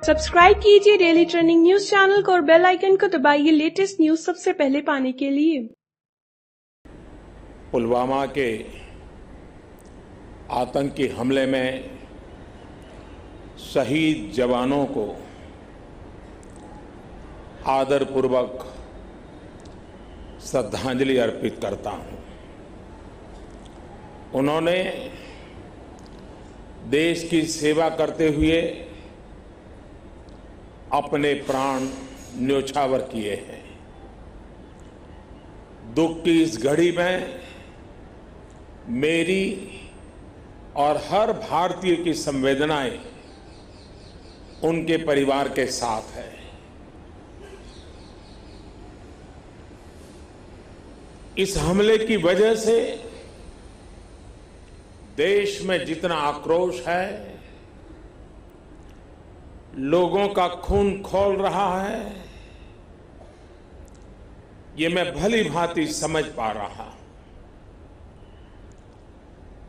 Subscribe कीजिए daily trending news channel को और बेल आइकन को दबाइए लेटेस्ट न्यूज सबसे पहले पाने के लिए। पुलवामा के आतंकी हमले में शहीद जवानों को आदरपूर्वक श्रद्धांजलि अर्पित करता हूं। उन्होंने देश की सेवा करते हुए अपने प्राण न्योछावर किए हैं। दुख की इस घड़ी में मेरी और हर भारतीय की संवेदनाएं उनके परिवार के साथ है। इस हमले की वजह से देश में जितना आक्रोश है, लोगों का खून खौल रहा है, ये मैं भली भांति समझ पा रहा हूं।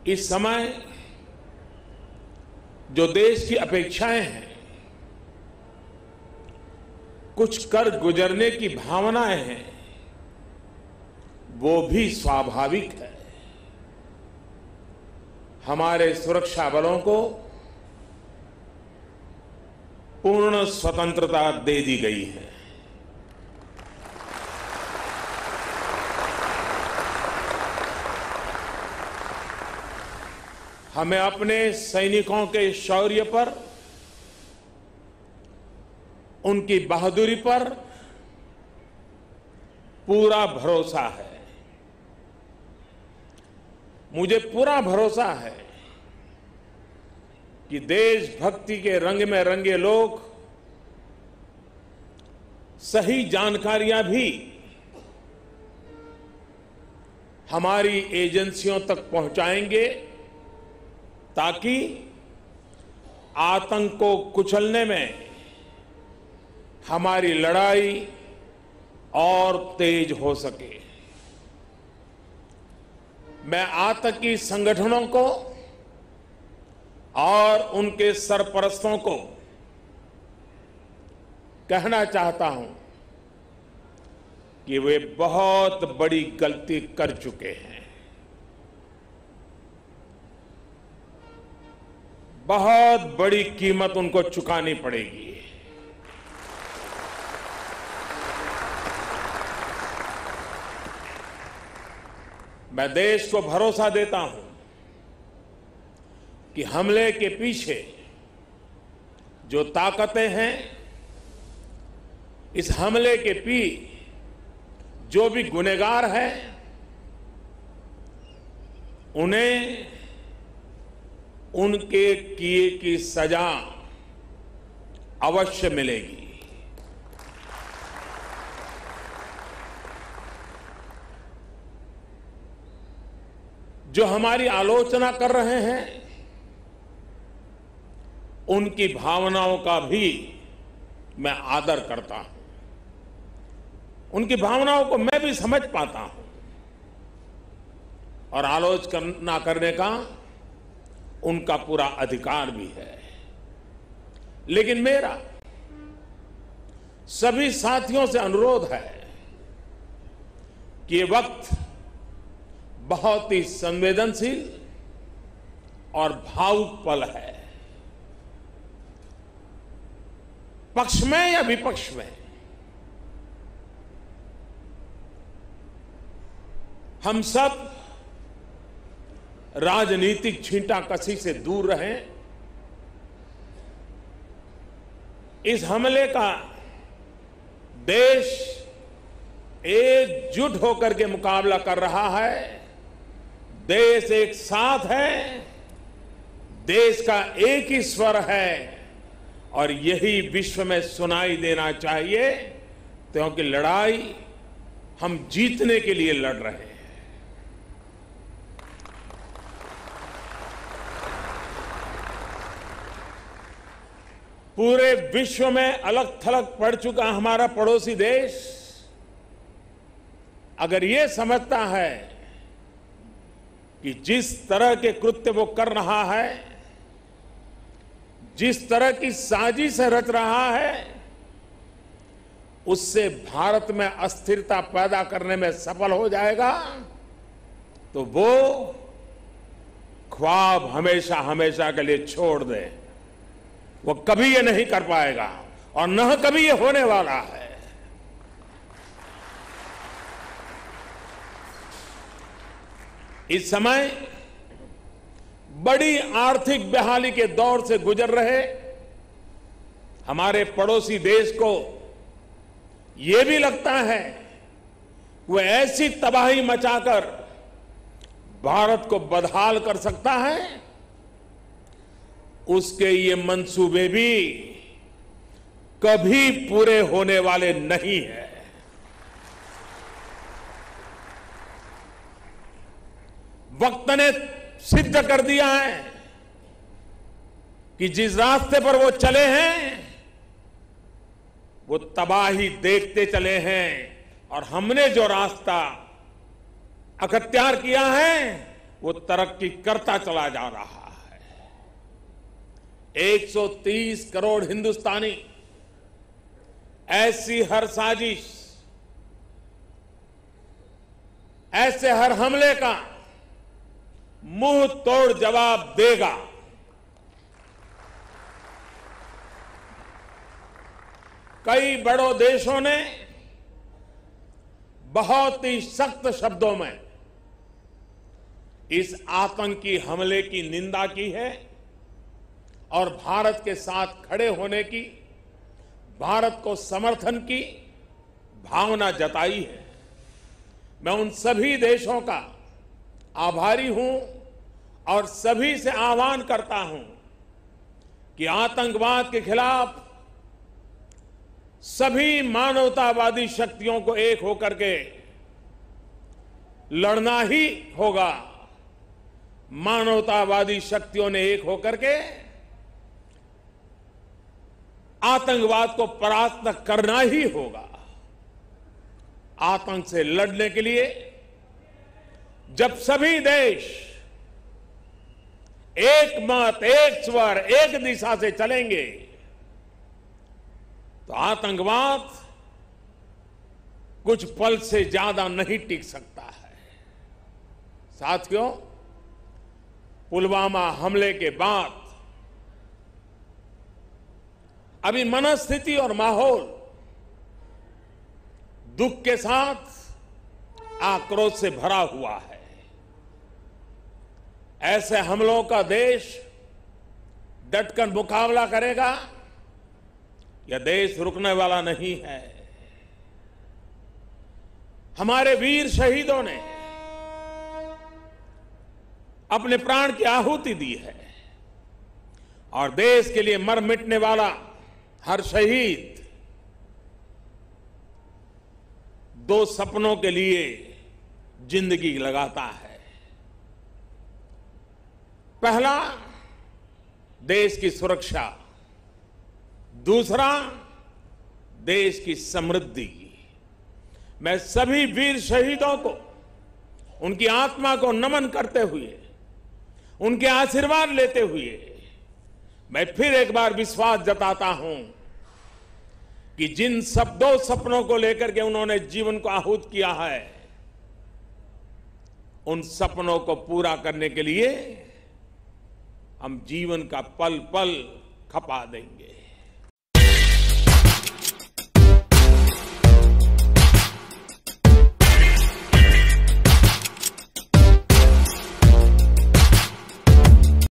इस समय जो देश की अपेक्षाएं हैं, कुछ कर गुजरने की भावनाएं हैं, वो भी स्वाभाविक है। हमारे सुरक्षा बलों को पूर्ण स्वतंत्रता दे दी गई है। हमें अपने सैनिकों के शौर्य पर, उनकी बहादुरी पर पूरा भरोसा है। मुझे पूरा भरोसा है कि देशभक्ति के रंग में रंगे लोग सही जानकारियां भी हमारी एजेंसियों तक पहुंचाएंगे, ताकि आतंक को कुचलने में हमारी लड़ाई और तेज हो सके। मैं आतंकी संगठनों को और उनके सरपरस्तों को कहना चाहता हूं कि वे बहुत बड़ी गलती कर चुके हैं। बहुत बड़ी कीमत उनको चुकानी पड़ेगी। मैं देश को भरोसा देता हूं कि हमले के पीछे जो ताकतें हैं, इस हमले के जो भी गुनहगार हैं, उन्हें उनके किए की सजा अवश्य मिलेगी। जो हमारी आलोचना कर रहे हैं, उनकी भावनाओं का भी मैं आदर करता हूं। उनकी भावनाओं को मैं भी समझ पाता हूं और आलोचना करने का उनका पूरा अधिकार भी है। लेकिन मेरा सभी साथियों से अनुरोध है कि ये वक्त बहुत ही संवेदनशील और भावुक पल है। पक्ष में या विपक्ष में, हम सब राजनीतिक छींटाकशी से दूर रहें। इस हमले का देश एकजुट होकर के मुकाबला कर रहा है। देश एक साथ है, देश का एक ही स्वर है और यही विश्व में सुनाई देना चाहिए, क्योंकि लड़ाई हम जीतने के लिए लड़ रहे हैं। पूरे विश्व में अलग थलग पड़ चुका हमारा पड़ोसी देश अगर ये समझता है कि जिस तरह के कृत्य वो कर रहा है, जिस तरह की साजिश रच रहा है, उससे भारत में अस्थिरता पैदा करने में सफल हो जाएगा, तो वो ख्वाब हमेशा हमेशा के लिए छोड़ दे। वो कभी ये नहीं कर पाएगा और न कभी ये होने वाला है। इस समय बड़ी आर्थिक बहाली के दौर से गुजर रहे हमारे पड़ोसी देश को यह भी लगता है वो ऐसी तबाही मचाकर भारत को बदहाल कर सकता है, उसके ये मंसूबे भी कभी पूरे होने वाले नहीं हैं। वक्त ने सिद्ध कर दिया है कि जिस रास्ते पर वो चले हैं वो तबाही देखते चले हैं, और हमने जो रास्ता अख्तियार किया है वो तरक्की करता चला जा रहा है। 130 करोड़ हिंदुस्तानी ऐसी हर साजिश, ऐसे हर हमले का मुंह तोड़ जवाब देगा। कई बड़ों देशों ने बहुत ही सख्त शब्दों में इस आतंकी हमले की निंदा की है और भारत के साथ खड़े होने की, भारत को समर्थन की भावना जताई है। मैं उन सभी देशों का आभारी हूं और सभी से आह्वान करता हूं कि आतंकवाद के खिलाफ सभी मानवतावादी शक्तियों को एक होकर के लड़ना ही होगा। मानवतावादी शक्तियों ने एक होकर के आतंकवाद को परास्त करना ही होगा। आतंक से लड़ने के लिए जब सभी देश एक मत, एक स्वर, एक दिशा से चलेंगे तो आतंकवाद कुछ पल से ज्यादा नहीं टिक सकता है। साथियों, पुलवामा हमले के बाद अभी मनस्थिति और माहौल दुख के साथ आक्रोश से भरा हुआ है। ऐसे हमलों का देश डटकर मुकाबला करेगा, यह देश रुकने वाला नहीं है। हमारे वीर शहीदों ने अपने प्राण की आहुति दी है और देश के लिए मर मिटने वाला हर शहीद दो सपनों के लिए जिंदगी लगाता है। पहला, देश की सुरक्षा, दूसरा, देश की समृद्धि। मैं सभी वीर शहीदों को उनकी आत्मा को नमन करते हुए, उनके आशीर्वाद लेते हुए मैं फिर एक बार विश्वास जताता हूं कि जिन दो सपनों को लेकर के उन्होंने जीवन को आहूत किया है, उन सपनों को पूरा करने के लिए हम जीवन का पल पल खपा देंगे।